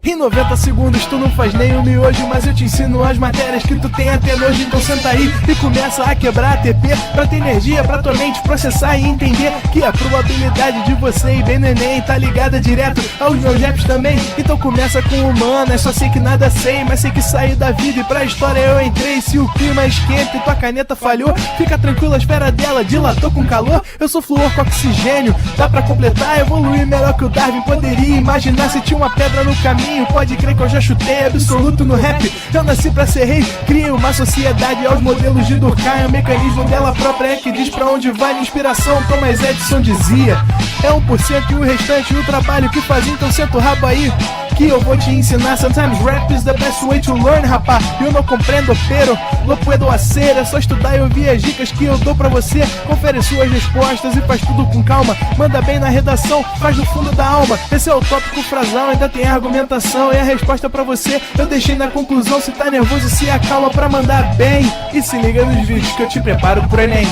Em 90 segundos tu não faz nem um miojo, mas eu te ensino as matérias que tu tem até nojo. Então senta aí e começa a quebrar ATP pra ter energia pra tua mente processar e entender que a probabilidade de você ir bem no Enem tá ligada direto aos meus raps também. Então começa com humanas, só sei que nada sei, mas sei que saí da vida e pra história eu entrei. Se o clima esquenta e tua caneta falhou, fica tranquilo, a esfera dela dilatou com calor. Eu sou flúor com oxigênio, dá pra completar, evoluir melhor que o Darwin poderia imaginar. Se tinha uma pedra no caminho, pode crer que eu já chutei absoluto no rap. Eu nasci pra ser rei, criei uma sociedade aos modelos de Durkheim. O mecanismo dela própria é que diz pra onde vai minha inspiração. Thomas Edison dizia: é 1% e o restante o trabalho que fazia. Então senta o rabo aí que eu vou te ensinar. Sometimes rap is the best way to learn, rapá. Eu não compreendo, pero não puedo hacer. É só estudar e ouvir as dicas que eu dou pra você. Confere suas respostas e faz tudo com calma. Manda bem na redação, faz do fundo da alma. Esse é o tópico frasal, ainda tem argumentação. E a resposta pra você eu deixei na conclusão. Se tá nervoso, se acalma pra mandar bem. E se liga nos vídeos que eu te preparo pro Enem.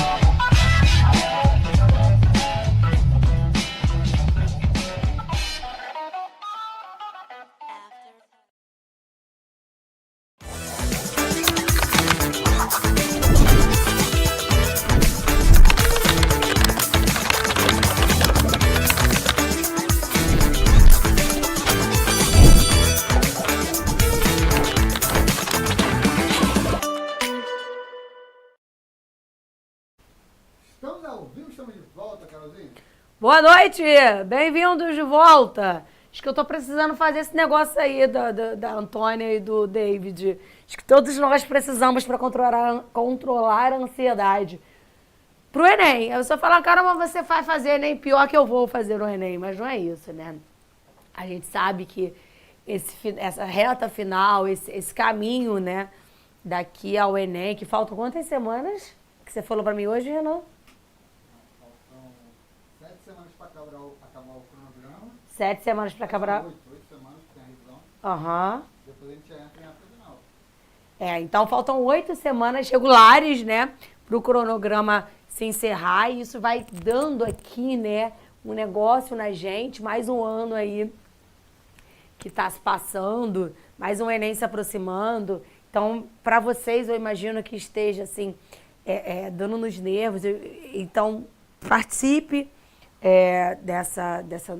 Estamos ao vivo, estamos de volta, Carolzinha. Boa noite, bem-vindos de volta. Acho que eu tô precisando fazer esse negócio aí da Antônia e do David. Acho que todos nós precisamos para controlar a ansiedade. Pro Enem, eu só falar, caramba, você vai fazer Enem pior que eu vou fazer o Enem, mas não é isso, né? A gente sabe que essa reta final, esse caminho, né, daqui ao Enem, que faltam quantas semanas que você falou para mim hoje, Renan? 7 semanas para acabar o cronograma. 7 semanas para acabar. 8 semanas que tem a revisão. Aham. Depois a gente já entra em reta final. Então faltam 8 semanas regulares, né, para o cronograma se encerrar. E isso vai dando aqui, né, um negócio na gente. Mais um ano aí que está se passando, mais um Enem se aproximando. Então, para vocês, eu imagino que esteja, assim, dando nos nervos. Então, participe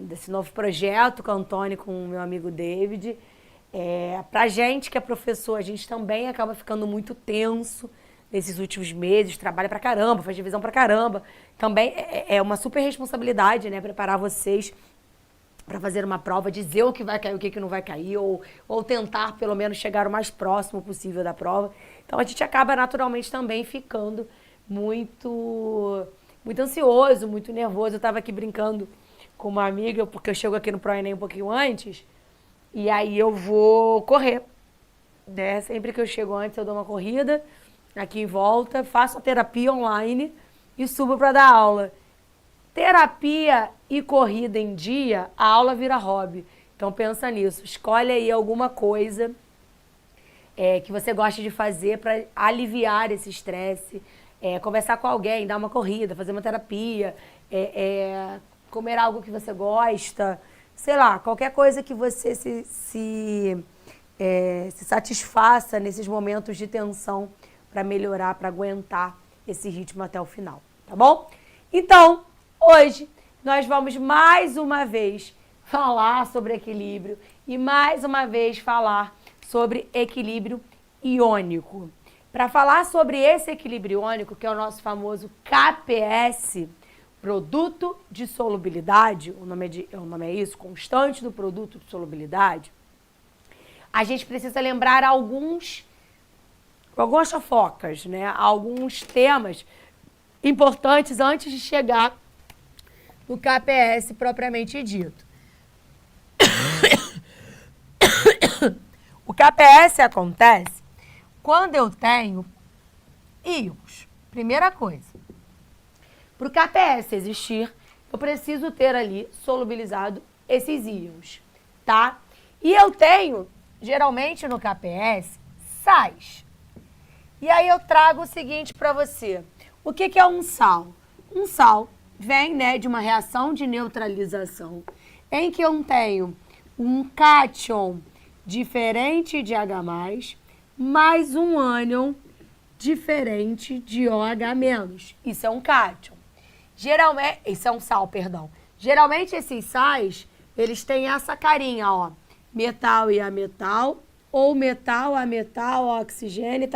desse novo projeto com a Antônia e com o meu amigo David. Pra gente que é professor, a gente também acaba ficando muito tenso nesses últimos meses, trabalha pra caramba, faz revisão pra caramba. Também é uma super responsabilidade, né, preparar vocês para fazer uma prova, dizer o que vai cair, o que não vai cair, ou tentar pelo menos chegar o mais próximo possível da prova. Então a gente acaba naturalmente também ficando muito ansioso, muito nervoso. Eu estava aqui brincando com uma amiga, porque eu chego aqui no ProEnem um pouquinho antes, e aí eu vou correr, né? Sempre que eu chego antes, eu dou uma corrida aqui em volta, faço a terapia online e subo para dar aula. Terapia e corrida em dia, a aula vira hobby. Então pensa nisso, escolhe aí alguma coisa que você gosta de fazer para aliviar esse estresse. Conversar com alguém, dar uma corrida, fazer uma terapia, comer algo que você gosta, sei lá, qualquer coisa que você se satisfaça nesses momentos de tensão para melhorar, para aguentar esse ritmo até o final, tá bom? Então, hoje nós vamos mais uma vez falar sobre equilíbrio e mais uma vez falar sobre equilíbrio iônico. Para falar sobre esse equilíbrio iônico, que é o nosso famoso KPS, produto de solubilidade, o nome é isso, constante do produto de solubilidade, a gente precisa lembrar algumas fofocas, né? Alguns temas importantes antes de chegar no KPS propriamente dito. O KPS acontece quando eu tenho íons. Primeira coisa, para o KPS existir, eu preciso ter ali solubilizado esses íons, tá? E eu tenho, geralmente no KPS, sais. E aí eu trago o seguinte para você. O que é um sal? Um sal vem, né, de uma reação de neutralização em que eu tenho um cátion diferente de H+, mais um ânion diferente de OH-. Isso é um cátion. Geralmente, isso é um sal, perdão. Geralmente esses sais, eles têm essa carinha, ó. Metal e ametal, ou metal, ametal, oxigênio, e.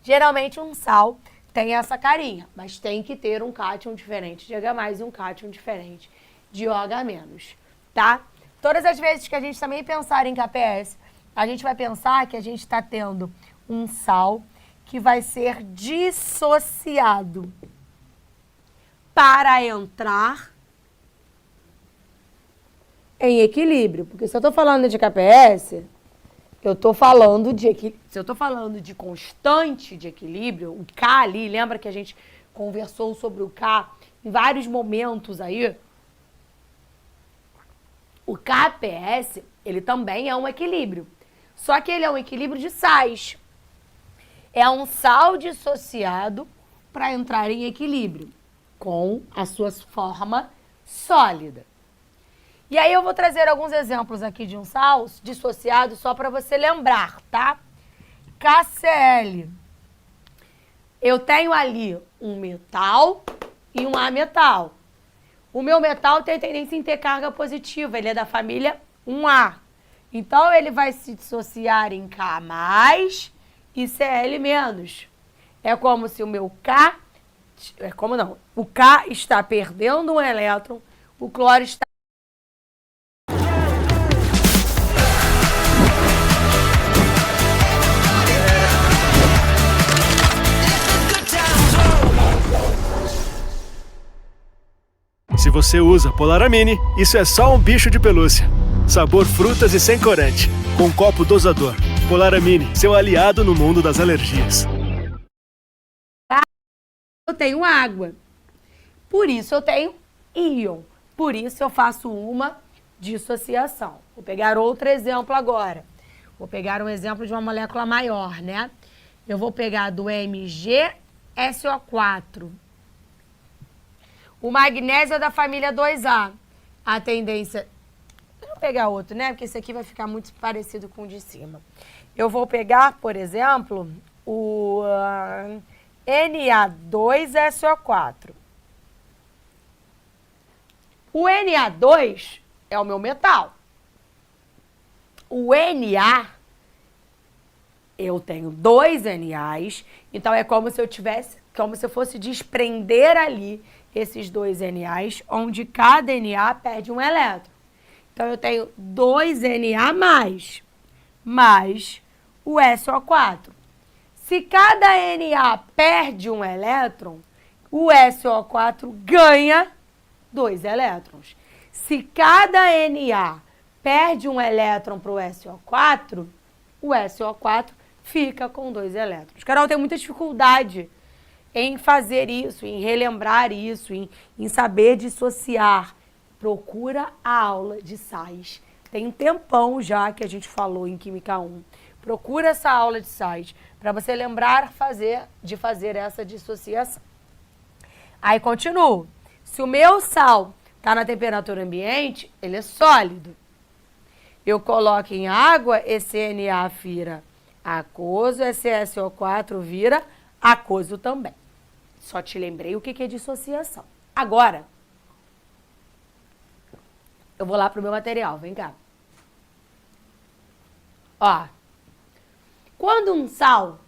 Geralmente um sal tem essa carinha, mas tem que ter um cátion diferente de H+, e um cátion diferente de OH-, tá? Todas as vezes que a gente também pensar em KPS, a gente vai pensar que a gente está tendo um sal que vai ser dissociado para entrar em equilíbrio. Porque se eu estou falando de KPS, eu estou falando de equilíbrio. Se eu estou falando de constante de equilíbrio, o K ali, lembra que a gente conversou sobre o K em vários momentos aí? O KPS, ele também é um equilíbrio. Só que ele é um equilíbrio de sais. É um sal dissociado para entrar em equilíbrio com a sua forma sólida. E aí eu vou trazer alguns exemplos aqui de um sal dissociado só para você lembrar, tá? KCl. Eu tenho ali um metal e um ametal. O meu metal tem tendência em ter carga positiva, ele é da família 1A. Então ele vai se dissociar em K+ e Cl-. É como se o meu K... É como não. O K está perdendo um elétron, o cloro está... Se você usa Polaramine, isso é só um bicho de pelúcia. Sabor frutas e sem corante. Com copo dosador. Polaramine, seu aliado no mundo das alergias. Eu tenho água. Por isso eu tenho íon. Por isso eu faço uma dissociação. Vou pegar outro exemplo agora. Vou pegar um exemplo de uma molécula maior, né? Eu vou pegar do MgSO4. O magnésio é da família 2A. A tendência... Eu vou pegar outro, né? Porque esse aqui vai ficar muito parecido com o de cima. Eu vou pegar, por exemplo, o Na2SO4. O Na2 é o meu metal. O Na, eu tenho 2 NAs, então é como se eu tivesse, como se eu fosse desprender ali esses 2 NAs, onde cada Na perde um elétron. Então eu tenho 2 Na mais o SO4. Se cada Na perde um elétron, o SO4 ganha 2 elétrons. Se cada Na perde um elétron para o SO4 fica com 2 elétrons. Carol, tem muita dificuldade em fazer isso, em relembrar isso, em saber dissociar. Procura a aula de sais. Tem um tempão já que a gente falou em Química 1. Procura essa aula de sais para você lembrar de fazer essa dissociação. Aí continuo. Se o meu sal está na temperatura ambiente, ele é sólido. Eu coloco em água, esse Na vira aquoso, esse SO4 vira aquoso também. Só te lembrei o que é dissociação. Agora, eu vou lá pro meu material, vem cá. Ó, quando um sal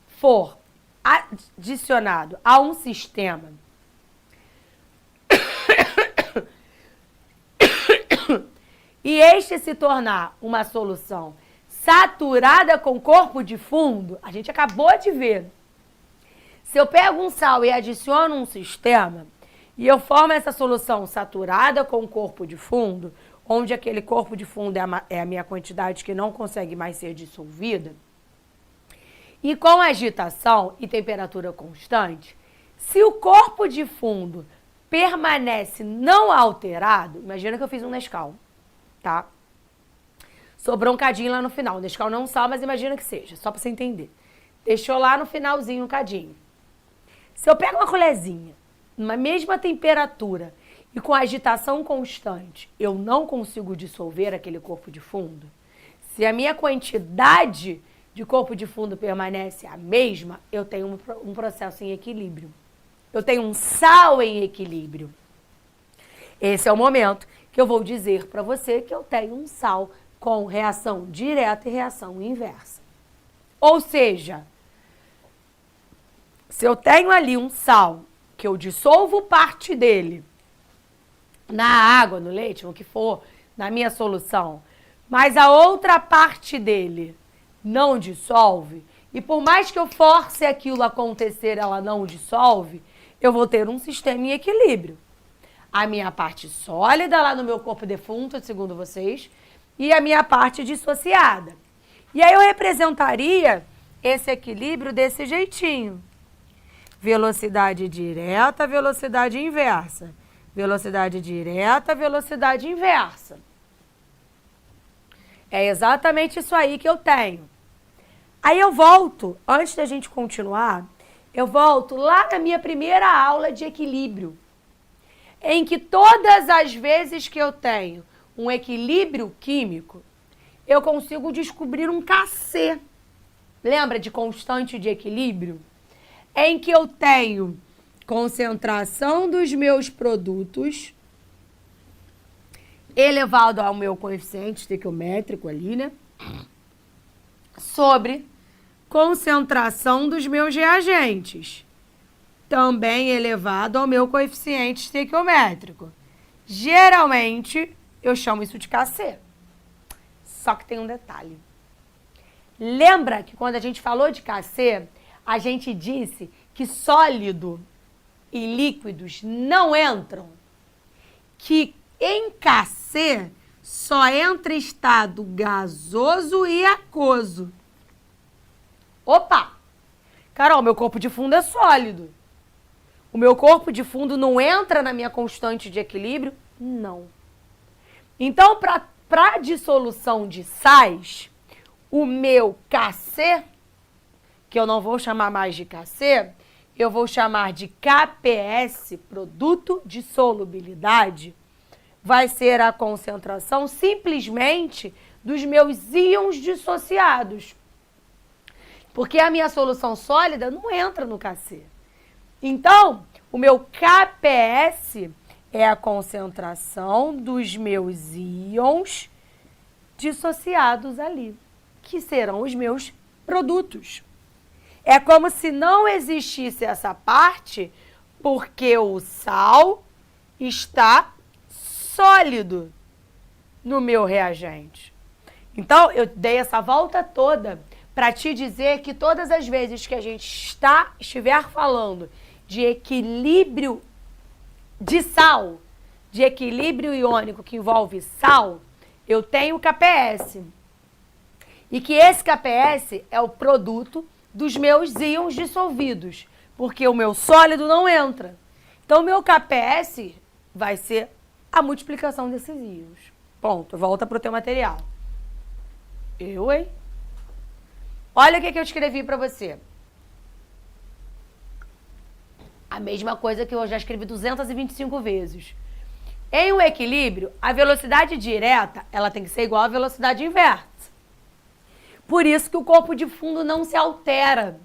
for adicionado a um sistema e este se tornar uma solução saturada com corpo de fundo, a gente acabou de ver. Se eu pego um sal e adiciono um sistema e eu formo essa solução saturada com corpo de fundo, onde aquele corpo de fundo é a minha quantidade que não consegue mais ser dissolvida, e com agitação e temperatura constante, se o corpo de fundo permanece não alterado, imagina que eu fiz um Nescau, tá? Sobrou um cadinho lá no final. Nescau não é um sal, mas imagina que seja, só para você entender. Deixou lá no finalzinho um cadinho. Se eu pego uma colherzinha, numa mesma temperatura e com agitação constante, eu não consigo dissolver aquele corpo de fundo, se a minha quantidade de corpo de fundo permanece a mesma, eu tenho um processo em equilíbrio. Eu tenho um sal em equilíbrio. Esse é o momento que eu vou dizer para você que eu tenho um sal com reação direta e reação inversa. Ou seja, se eu tenho ali um sal que eu dissolvo parte dele na água, no leite, no que for, na minha solução, mas a outra parte dele não dissolve, e por mais que eu force aquilo acontecer, ela não dissolve, eu vou ter um sistema em equilíbrio. A minha parte sólida lá no meu corpo defunto, segundo vocês, e a minha parte dissociada. E aí eu representaria esse equilíbrio desse jeitinho. Velocidade direta, velocidade inversa. Velocidade direta, velocidade inversa. É exatamente isso aí que eu tenho. Aí eu volto, antes da gente continuar, eu volto lá na minha primeira aula de equilíbrio, em que todas as vezes que eu tenho um equilíbrio químico, eu consigo descobrir um Kc. Lembra de constante de equilíbrio? Em que eu tenho concentração dos meus produtos elevado ao meu coeficiente estequiométrico ali, né? Sobre concentração dos meus reagentes, também elevado ao meu coeficiente estequiométrico. Geralmente, eu chamo isso de Kc. Só que tem um detalhe. Lembra que quando a gente falou de Kc, a gente disse que sólido e líquidos não entram? Que em Kc só entra estado gasoso e aquoso. Opa! Carol, meu corpo de fundo é sólido. O meu corpo de fundo não entra na minha constante de equilíbrio? Não. Então, para dissolução de sais, o meu Kc, que eu não vou chamar mais de Kc, eu vou chamar de KPS, produto de solubilidade, vai ser a concentração simplesmente dos meus íons dissociados. Porque a minha solução sólida não entra no Kc. Então, o meu KPS é a concentração dos meus íons dissociados ali, que serão os meus produtos. É como se não existisse essa parte, porque o sal está sólido no meu reagente. Então, eu dei essa volta toda para te dizer que todas as vezes que a gente estiver falando de equilíbrio de sal, de equilíbrio iônico que envolve sal, eu tenho KPS. E que esse KPS é o produto dos meus íons dissolvidos, porque o meu sólido não entra. Então, o meu KPS vai ser a multiplicação desses íons. Ponto. Volta para o teu material. Hein? Olha o que eu escrevi para você. A mesma coisa que eu já escrevi 225 vezes. Em um equilíbrio, a velocidade direta ela tem que ser igual à velocidade inversa. Por isso que o corpo de fundo não se altera.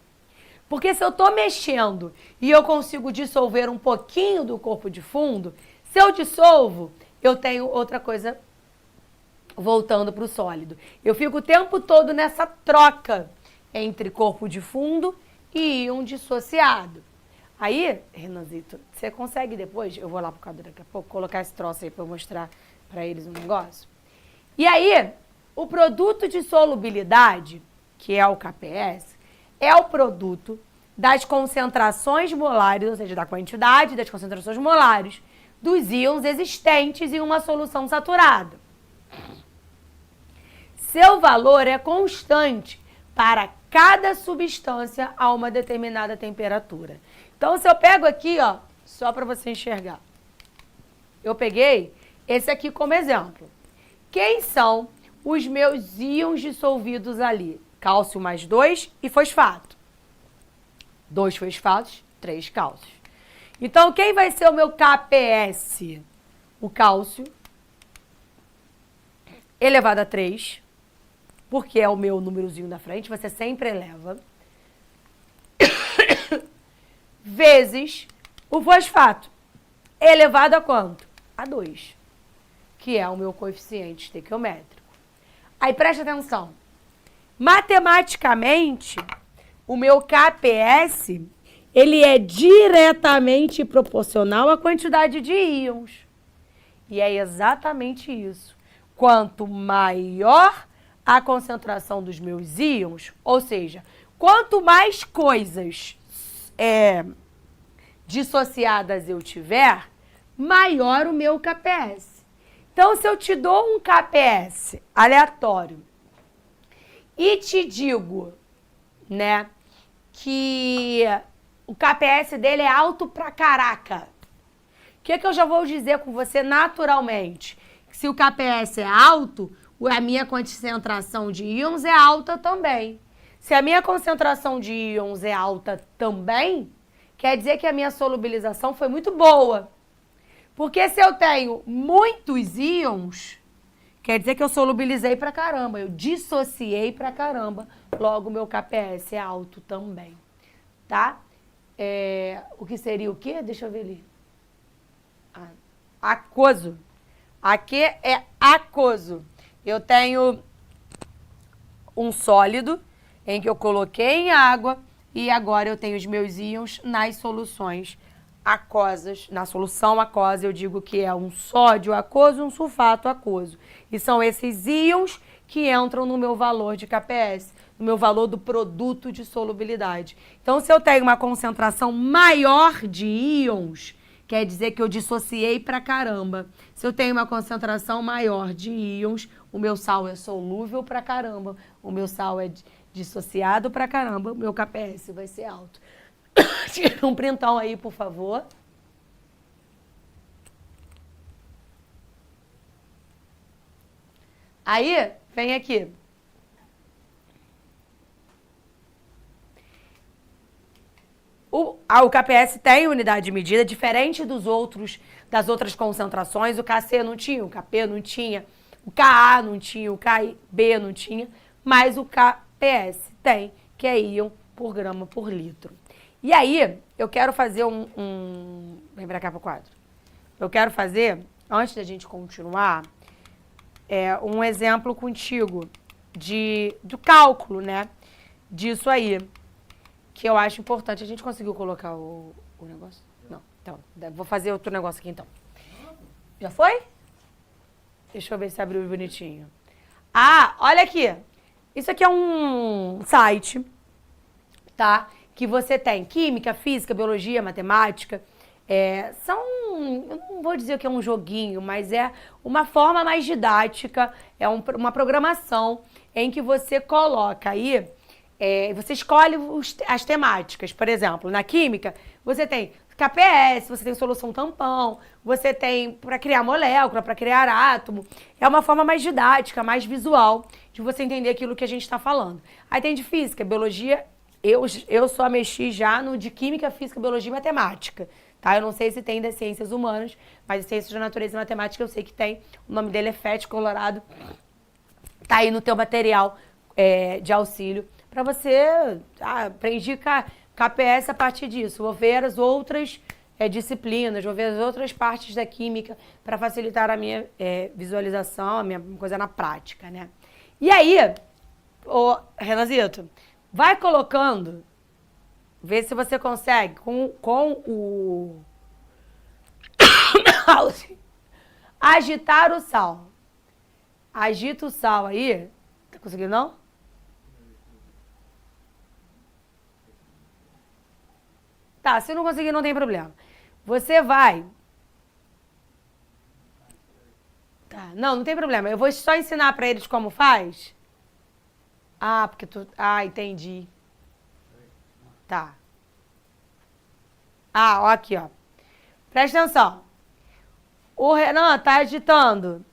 Porque se eu estou mexendo e eu consigo dissolver um pouquinho do corpo de fundo, se eu dissolvo, eu tenho outra coisa voltando para o sólido. Eu fico o tempo todo nessa troca entre corpo de fundo e íon dissociado. Aí, Renanzito, você consegue depois, eu vou lá pro quadro daqui a pouco, colocar esse troço aí para eu mostrar para eles um negócio. E aí, o produto de solubilidade, que é o KPS, é o produto das concentrações molares, ou seja, da quantidade das concentrações molares dos íons existentes em uma solução saturada. Seu valor é constante para cada substância a uma determinada temperatura. Então, se eu pego aqui, ó, só para você enxergar. Eu peguei esse aqui como exemplo. Quem são os meus íons dissolvidos ali. Cálcio mais 2 e fosfato. 2 fosfatos, 3 cálcios. Então, quem vai ser o meu KPS? O cálcio elevado a 3, porque é o meu númerozinho da frente, você sempre eleva, vezes o fosfato, elevado a quanto? A 2, que é o meu coeficiente estequiométrico. Aí presta atenção, matematicamente, o meu KPS, ele é diretamente proporcional à quantidade de íons. E é exatamente isso. Quanto maior a concentração dos meus íons, ou seja, quanto mais coisas dissociadas eu tiver, maior o meu KPS. Então, se eu te dou um KPS aleatório e te digo, né, que o KPS dele é alto pra caraca, o que eu já vou dizer com você naturalmente? Se o KPS é alto, a minha concentração de íons é alta também. Se a minha concentração de íons é alta também, quer dizer que a minha solubilização foi muito boa. Porque se eu tenho muitos íons, quer dizer que eu solubilizei pra caramba, eu dissociei pra caramba, logo meu KPS é alto também, tá? O que seria o quê? Deixa eu ver ali. Aquoso. Aqui é aquoso. Eu tenho um sólido em que eu coloquei em água e agora eu tenho os meus íons nas soluções aquosas. Na solução aquosa eu digo que é um sódio aquoso e um sulfato aquoso. E são esses íons que entram no meu valor de KPS, no meu valor do produto de solubilidade. Então, se eu tenho uma concentração maior de íons, quer dizer que eu dissociei pra caramba. Se eu tenho uma concentração maior de íons, o meu sal é solúvel pra caramba, o meu sal é dissociado pra caramba, o meu KPS vai ser alto. Tira um printão aí, por favor. Aí, vem aqui. O KPS tem unidade de medida, diferente das outras concentrações. O KC não tinha, o KP não tinha, o KA não tinha, o KB não tinha, mas o KPS tem, que é íon por grama por litro. E aí, eu quero fazer vem pra cá pro quadro. Eu quero fazer, antes da gente continuar, um exemplo contigo do cálculo, né? Disso aí. Que eu acho importante. A gente conseguiu colocar o negócio? Não. Então, vou fazer outro negócio aqui, então. Já foi? Deixa eu ver se abriu bonitinho. Ah, olha aqui. Isso aqui é um site, tá? Que você tem química, física, biologia, matemática. Eu não vou dizer que é um joguinho, mas é uma forma mais didática. É uma programação em que você coloca aí... você escolhe as temáticas. Por exemplo, na química, você tem KPS, você tem solução tampão, você tem para criar molécula, para criar átomo. É uma forma mais didática, mais visual, de você entender aquilo que a gente está falando. Aí tem de física, biologia, eu só mexi já no de química, física, biologia e matemática. Tá? Eu não sei se tem das ciências humanas, mas ciências da natureza e matemática eu sei que tem. O nome dele é FET Colorado. Tá aí no teu material de auxílio. Para você aprendi KPS a partir disso. Vou ver as outras disciplinas, vou ver as outras partes da química para facilitar a minha visualização, a minha coisa na prática, né? E aí, Renanzito, vai colocando, vê se você consegue com o agitar o sal. Agita o sal aí. Tá conseguindo, não? Tá, se não conseguir, não tem problema. Você vai... Tá, não tem problema. Eu vou só ensinar pra eles como faz. Ah, porque tu... Ah, entendi. Tá. Ó, aqui, ó. Presta atenção. O Renan tá agitando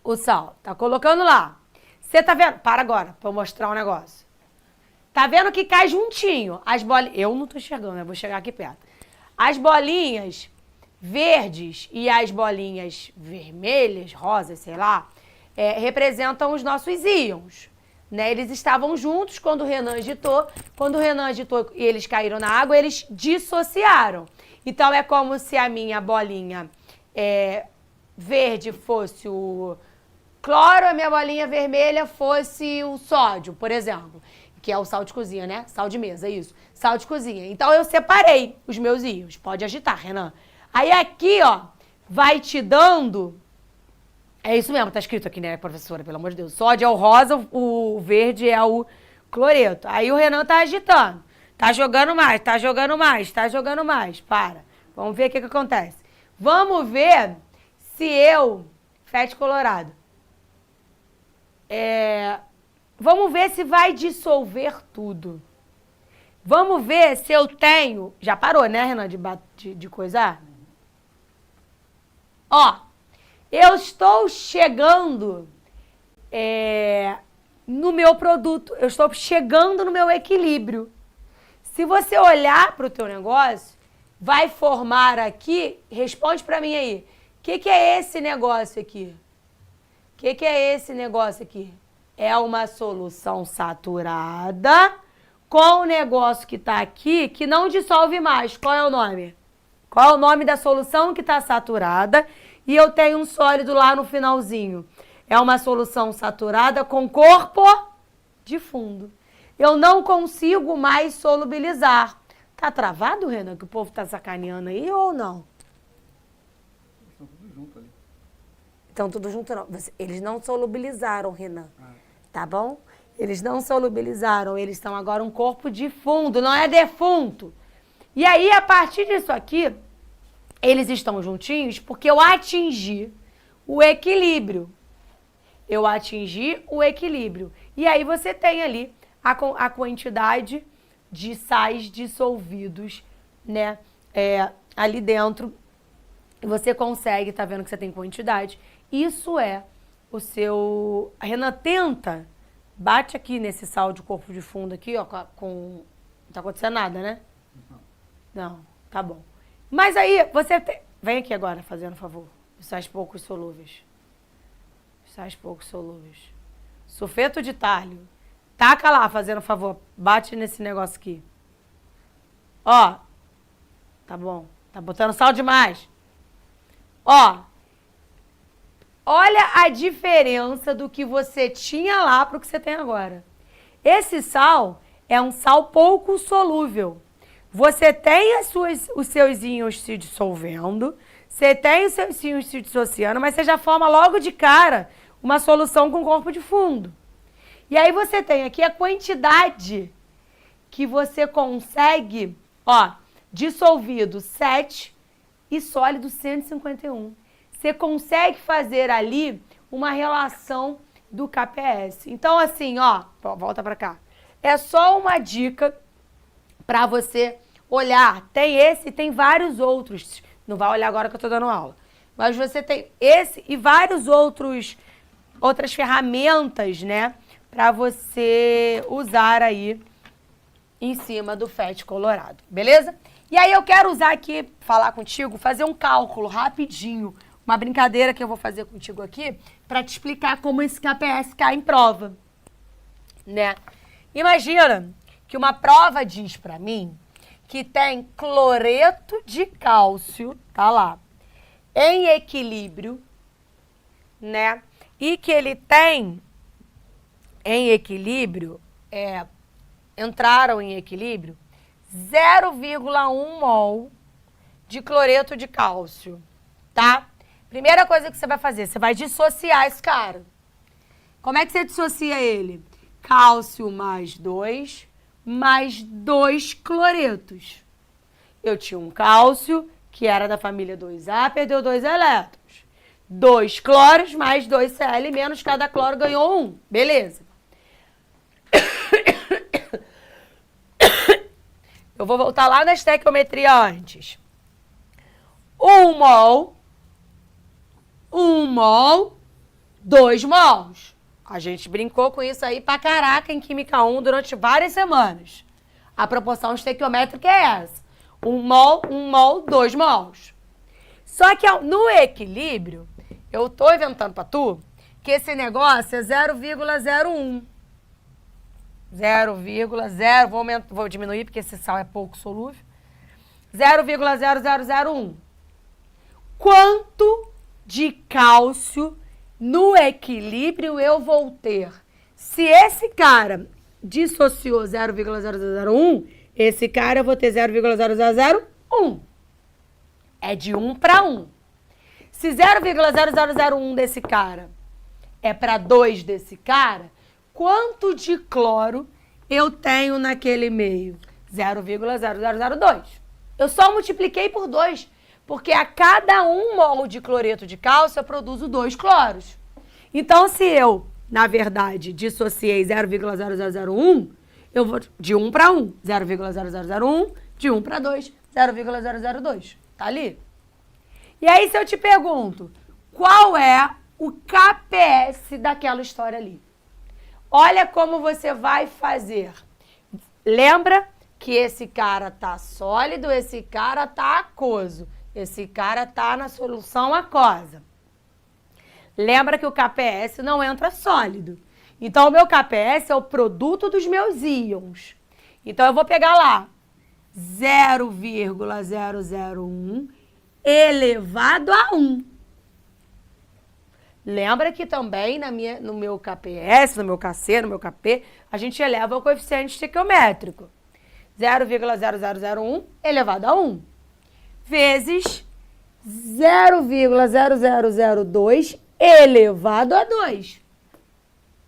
o sal. Tá colocando lá. Você tá vendo? Para agora, pra eu mostrar um negócio. Tá vendo que cai juntinho as bolinhas? Eu não tô enxergando, eu vou chegar aqui perto. As bolinhas verdes e as bolinhas vermelhas, rosas, sei lá, representam os nossos íons. Né? Eles estavam juntos quando o Renan agitou. Quando o Renan agitou e eles caíram na água, eles dissociaram. Então é como se a minha bolinha verde fosse o cloro, a minha bolinha vermelha fosse o sódio, por exemplo. Que é o sal de cozinha, né? Sal de mesa, isso. Sal de cozinha. Então eu separei os meus íons. Pode agitar, Renan. Aí aqui, ó, vai te dando... É isso mesmo, tá escrito aqui, né, professora? Pelo amor de Deus. Sódio é o rosa, o verde é o cloreto. Aí o Renan tá agitando. Tá jogando mais, tá jogando mais, tá jogando mais. Para. Vamos ver o que acontece. Vamos ver se eu... Fete colorado. Vamos ver se vai dissolver tudo. Vamos ver se eu tenho... Já parou, né, Renan, de coisar? Ó, eu estou chegando no meu produto. Eu estou chegando no meu equilíbrio. Se você olhar para o teu negócio, vai formar aqui... Responde para mim aí. O que é esse negócio aqui? O que é esse negócio aqui? É uma solução saturada com o negócio que está aqui, que não dissolve mais. Qual é o nome? Qual é o nome da solução que está saturada? E eu tenho um sólido lá no finalzinho. É uma solução saturada com corpo de fundo. Eu não consigo mais solubilizar. Tá travado, Renan, que o povo tá sacaneando aí ou não? Estão tudo junto ali. Estão tudo junto, não. Eles não solubilizaram, Renan. Tá bom? Eles não solubilizaram, eles estão agora um corpo de fundo, não é defunto. E aí, a partir disso aqui, eles estão juntinhos porque eu atingi o equilíbrio. Eu atingi o equilíbrio. E aí você tem ali a quantidade de sais dissolvidos, né? Ali dentro. Você consegue, tá vendo que você tem quantidade. Isso é o seu... A Renan tenta, bate aqui nesse sal de corpo de fundo aqui, ó, Não tá acontecendo nada, né? Não, tá bom. Mas aí, você tem... Vem aqui agora, fazendo favor. Os sais poucos solúveis. Os sais poucos solúveis. Sulfeto de talho. Taca lá, fazendo favor. Bate nesse negócio aqui. Ó. Tá bom. Tá botando sal demais. Ó. Olha a diferença do que você tinha lá para o que você tem agora. Esse sal é um sal pouco solúvel. Você tem os seus íons se dissolvendo, você tem os seus íons se dissociando, mas você já forma logo de cara uma solução com corpo de fundo. E aí você tem aqui a quantidade que você consegue, ó, dissolvido 7 e sólido 151. Você consegue fazer ali uma relação do KPS. Então, assim, ó, volta pra cá. É só uma dica pra você olhar. Tem esse e tem vários outros. Não vai olhar agora que eu tô dando aula. Mas você tem esse e vários outras ferramentas, né? Pra você usar aí em cima do fete colorado. Beleza? E aí eu quero usar aqui, falar contigo, fazer um cálculo rapidinho. Uma brincadeira que eu vou fazer contigo aqui para te explicar como esse KPS cai em prova, né? Imagina que uma prova diz para mim que tem cloreto de cálcio, tá lá, em equilíbrio, né? E que ele tem em equilíbrio, entraram em equilíbrio 0,1 mol de cloreto de cálcio, tá? Primeira coisa que você vai fazer, você vai dissociar esse cara. Como é que você dissocia ele? Cálcio mais 2 cloretos. Eu tinha um cálcio, que era da família 2A, perdeu 2 elétrons. 2 cloros mais 2 Cl menos, cada cloro ganhou 1. Beleza. Eu vou voltar lá na estequiometria antes. 1 mol 2 mols. A gente brincou com isso aí pra caraca em Química 1 durante várias semanas. A proporção estequiométrica é essa. 1 mol, 2 mols. Só que no equilíbrio, eu tô inventando pra tu que esse negócio é 0,01. 0,0, vou diminuir porque esse sal é pouco solúvel. 0,0001. Quanto de cálcio no equilíbrio eu vou ter? Se esse cara dissociou 0,0001, esse cara eu vou ter 0,0001. É de 1 para 1. Se 0,0001 desse cara é para 2 desse cara, quanto de cloro eu tenho naquele meio? 0,0002. Eu só multipliquei por 2, porque a cada 1 mol de cloreto de cálcio eu produzo 2 cloros. Então, se eu, na verdade, dissociei 0,0001, eu vou de 1 para 1. 0,0001, de 1 para 2, 0,002. Tá ali? E aí, se eu te pergunto, qual é o KPS daquela história ali? Olha como você vai fazer. Lembra que esse cara tá sólido, esse cara tá aquoso, esse cara tá na solução aquosa. Lembra que o KPS não entra sólido. Então, o meu KPS é o produto dos meus íons. Então, eu vou pegar lá 0,001 elevado a 1. Lembra que também no meu KPS, no meu KC, no meu KP, a gente eleva o coeficiente estequiométrico. 0,0001 elevado a 1 vezes 0,0002 elevado a 2.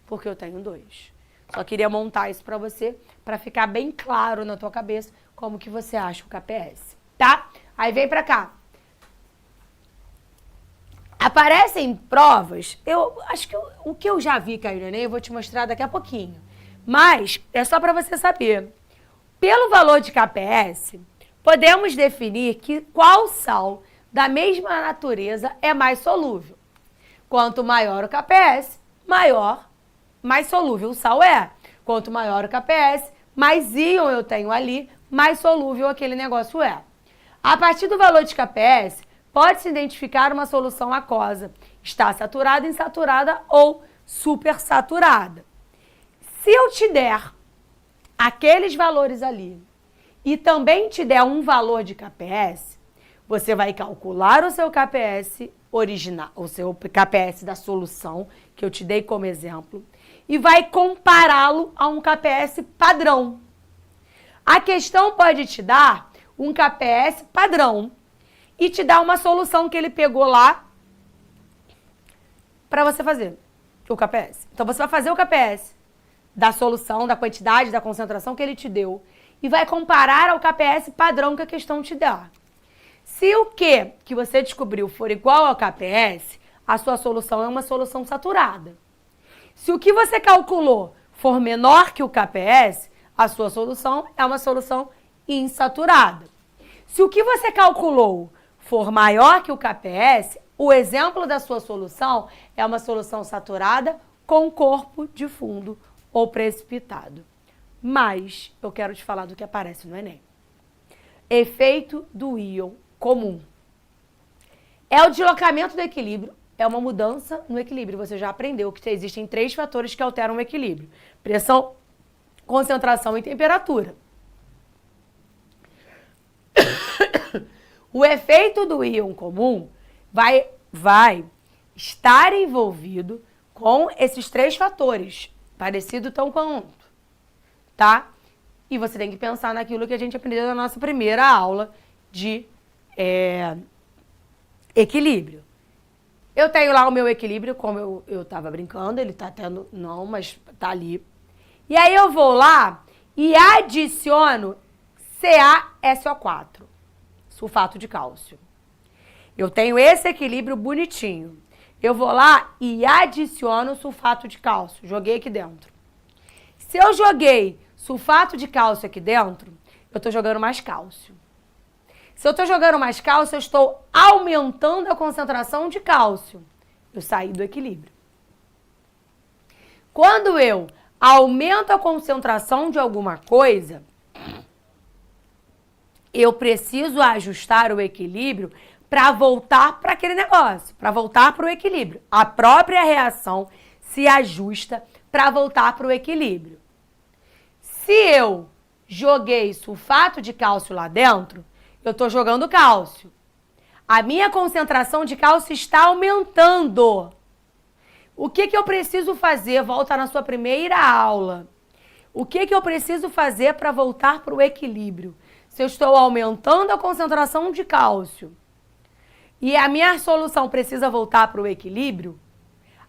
Porque eu tenho 2. Só queria montar isso para você, para ficar bem claro na tua cabeça como que você acha o KPS, tá? Aí vem para cá. Aparecem provas, eu acho que o que eu já vi cair no Enem, eu vou te mostrar daqui a pouquinho. Mas é só para você saber. Pelo valor de KPS, podemos definir que qual sal da mesma natureza é mais solúvel. Quanto maior o KPS, mais solúvel o sal é. Quanto maior o KPS, mais íon eu tenho ali, mais solúvel aquele negócio é. A partir do valor de KPS, pode-se identificar uma solução aquosa. Está saturada, insaturada ou supersaturada. Se eu te der aqueles valores ali e também te der um valor de KPS, você vai calcular o seu KPS original, o seu KPS da solução, que eu te dei como exemplo, e vai compará-lo a um KPS padrão. A questão pode te dar um KPS padrão e te dar uma solução que ele pegou lá para você fazer o KPS. Então, você vai fazer o KPS da solução, da quantidade, da concentração que ele te deu e vai comparar ao KPS padrão que a questão te dá. Se o que você descobriu for igual ao KPS, a sua solução é uma solução saturada. Se o que você calculou for menor que o KPS, a sua solução é uma solução insaturada. Se o que você calculou for maior que o KPS, o exemplo da sua solução é uma solução saturada com corpo de fundo ou precipitado. Mas eu quero te falar do que aparece no Enem. Efeito do íon comum. É o deslocamento do equilíbrio, é uma mudança no equilíbrio. Você já aprendeu que existem 3 fatores que alteram o equilíbrio: pressão, concentração e temperatura. O efeito do íon comum vai estar envolvido com esses 3 fatores, parecido tão quanto, tá? E você tem que pensar naquilo que a gente aprendeu na nossa primeira aula de equilíbrio. Eu tenho lá o meu equilíbrio, como eu tava brincando, ele tá tendo, não, mas tá ali. E aí eu vou lá e adiciono CaSO4, sulfato de cálcio. Eu tenho esse equilíbrio bonitinho. Eu vou lá e adiciono sulfato de cálcio. Joguei aqui dentro. Se eu joguei sulfato de cálcio aqui dentro, eu estou jogando mais cálcio. Se eu estou jogando mais cálcio, eu estou aumentando a concentração de cálcio. Eu saí do equilíbrio. Quando eu aumento a concentração de alguma coisa, eu preciso ajustar o equilíbrio para voltar para aquele negócio, para voltar para o equilíbrio. A própria reação se ajusta para voltar para o equilíbrio. Se eu joguei sulfato de cálcio lá dentro, eu estou jogando cálcio. A minha concentração de cálcio está aumentando. O que eu preciso fazer? Volta na sua primeira aula. O que eu preciso fazer para voltar para o equilíbrio? Se eu estou aumentando a concentração de cálcio e a minha solução precisa voltar para o equilíbrio,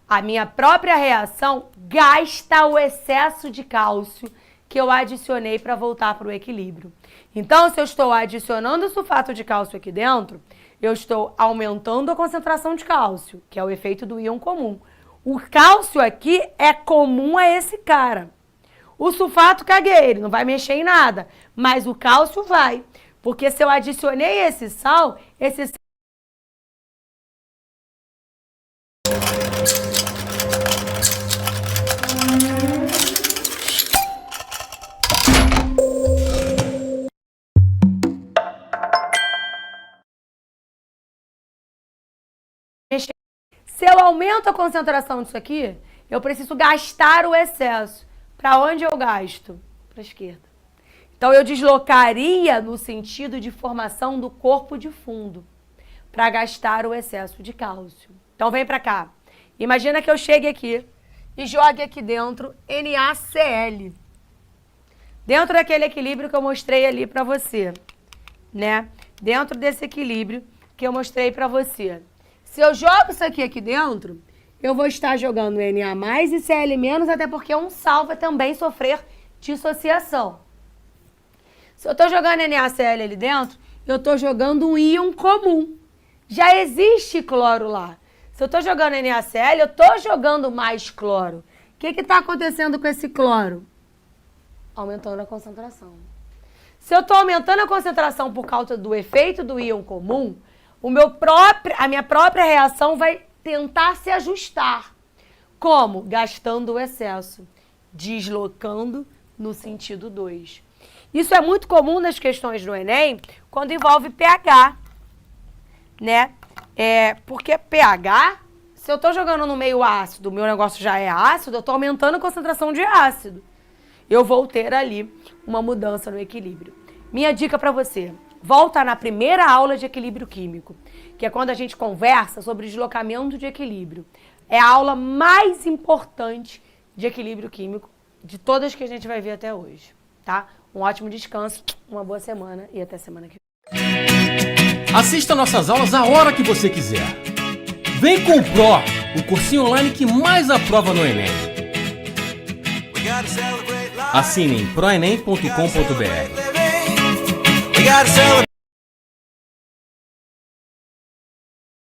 a minha própria reação gasta o excesso de cálcio que eu adicionei para voltar para o equilíbrio. Então, se eu estou adicionando sulfato de cálcio aqui dentro, eu estou aumentando a concentração de cálcio, que é o efeito do íon comum. O cálcio aqui é comum a esse cara. O sulfato, caguei, ele não vai mexer em nada, mas o cálcio vai. Porque se eu adicionei esse sal, se eu aumento a concentração disso aqui, eu preciso gastar o excesso. Para onde eu gasto? Para a esquerda. Então, eu deslocaria no sentido de formação do corpo de fundo, para gastar o excesso de cálcio. Então, vem para cá. Imagina que eu chegue aqui e jogue aqui dentro NaCl. Dentro daquele equilíbrio que eu mostrei ali para você, né? Dentro desse equilíbrio que eu mostrei para você. Se eu jogo isso aqui dentro, eu vou estar jogando Na+ e Cl-, até porque um sal vai também sofrer dissociação. Se eu estou jogando NaCl ali dentro, eu estou jogando um íon comum. Já existe cloro lá. Se eu estou jogando NaCl, eu estou jogando mais cloro. O que está acontecendo com esse cloro? Aumentando a concentração. Se eu estou aumentando a concentração por causa do efeito do íon comum, a minha própria reação vai tentar se ajustar. Como? Gastando o excesso, deslocando no sentido 2. Isso é muito comum nas questões do Enem, quando envolve pH, né? Porque pH, se eu estou jogando no meio ácido, o meu negócio já é ácido, eu estou aumentando a concentração de ácido. Eu vou ter ali uma mudança no equilíbrio. Minha dica para você, volta na primeira aula de equilíbrio químico, que é quando a gente conversa sobre deslocamento de equilíbrio. É a aula mais importante de equilíbrio químico de todas que a gente vai ver até hoje, tá? Um ótimo descanso, uma boa semana e até semana que vem. Assista nossas aulas a hora que você quiser. Vem com o Pro, o cursinho online que mais aprova no Enem. Assine em proenem.com.br.